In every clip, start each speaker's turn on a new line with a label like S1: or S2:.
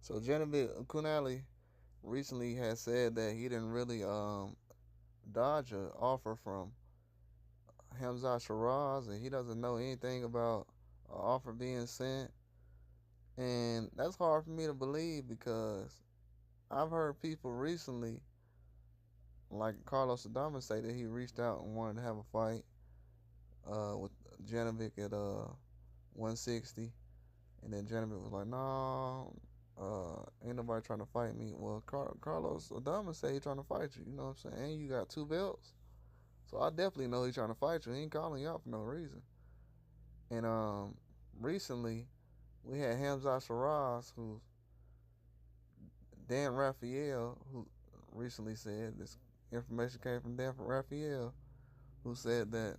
S1: So Janibek recently has said that he didn't really dodge an offer from Hamzah Sheeraz, and he doesn't know anything about an offer being sent. And that's hard for me to believe because I've heard people recently, like Carlos Adames, say that he reached out and wanted to have a fight with Janibek at 160, and then Janibek was like, "No, ain't nobody trying to fight me." Well, Carlos Adames say he trying to fight you. You know what I'm saying? And you got two belts, so I definitely know he trying to fight you. He ain't calling you out for no reason. And recently we had Hamzah Shiraz, who Dan Raphael, who recently said this information came from Dan Raphael, who said that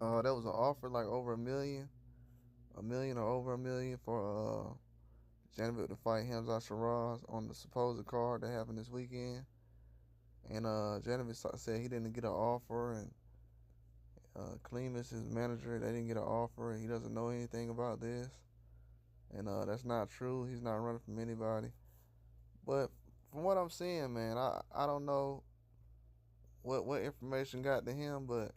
S1: there was an offer like over a million or over a million for Janibek to fight Hamzah Shiraz on the supposed card that happened this weekend. And Janibek said he didn't get an offer, and Clemus, his manager, they didn't get an offer, and he doesn't know anything about this. And that's not true. He's not running from anybody. But from what I'm seeing, man, I don't know what information got to him, but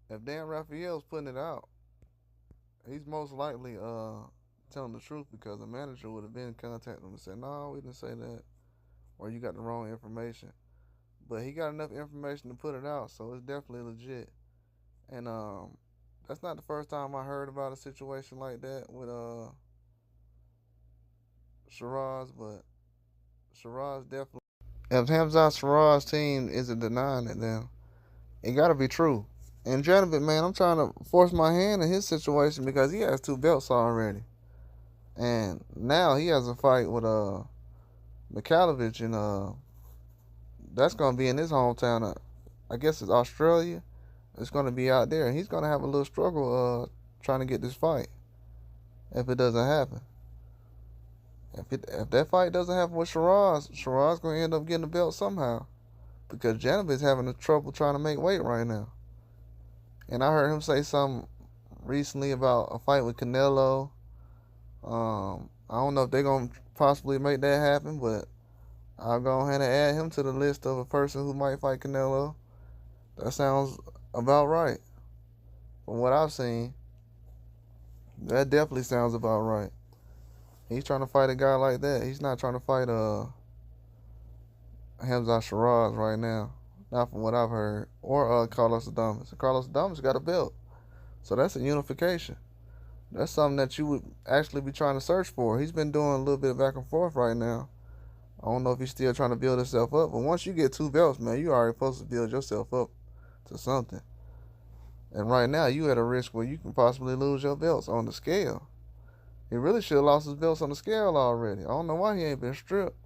S1: if Dan Raphael's putting it out, he's most likely telling the truth because the manager would have been contacting him and said, "No, we didn't say that," or "You got the wrong information." But he got enough information to put it out, so it's definitely legit. And that's not the first time I heard about a situation like that with Shiraz, but Shiraz definitely. If Hamzat Shiraz team isn't denying it, then it got to be true. And Janibek, man, I'm trying to force my hand in his situation because he has two belts already, and now he has a fight with Mikhailovich, and that's gonna be in his hometown. I guess it's Australia. It's gonna be out there, and he's gonna have a little struggle trying to get this fight if it doesn't happen. If that fight doesn't happen with Shiraz gonna end up getting the belt somehow because Janibek's having a trouble trying to make weight right now. And I heard him say something recently about a fight with Canelo. I don't know if they're gonna possibly make that happen, but I'll go ahead and add him to the list of a person who might fight Canelo. That sounds about right. From what I've seen, that definitely sounds about right. He's trying to fight a guy like that. He's not trying to fight Hamza Shiraz right now. Not from what I've heard. Or Carlos Adames. Carlos Adames got a belt. So that's a unification. That's something that you would actually be trying to search for. He's been doing a little bit of back and forth right now. I don't know if he's still trying to build himself up, but once you get two belts, man, you already supposed to build yourself up to something. And right now, you at a risk where you can possibly lose your belts on the scale. He really should have lost his belts on the scale already. I don't know why he ain't been stripped.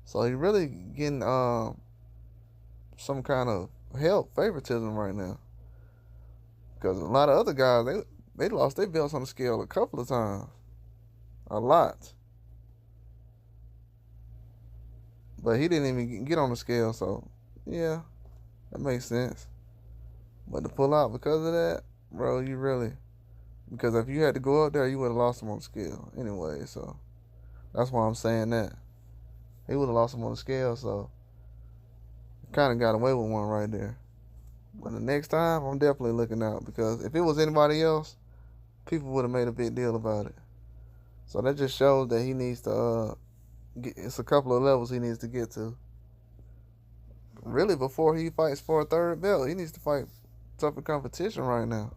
S1: So he really getting some kind of help, favoritism right now. Because a lot of other guys, they lost their belts on the scale a couple of times. A lot. But he didn't even get on the scale, so yeah, that makes sense. But to pull out because of that, bro, you really, because if you had to go up there, you would have lost him on the scale anyway. So that's why I'm saying that. He would have lost him on the scale, so kind of got away with one right there. But the next time, I'm definitely looking out because if it was anybody else, people would have made a big deal about it. So that just shows that he needs to it's a couple of levels he needs to get to. Really, before he fights for a third belt, he needs to fight tougher competition right now.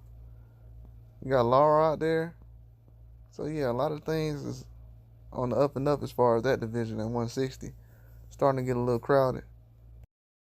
S1: You got Lara out there. So yeah, a lot of things is on the up and up as far as that division at 160. Starting to get a little crowded.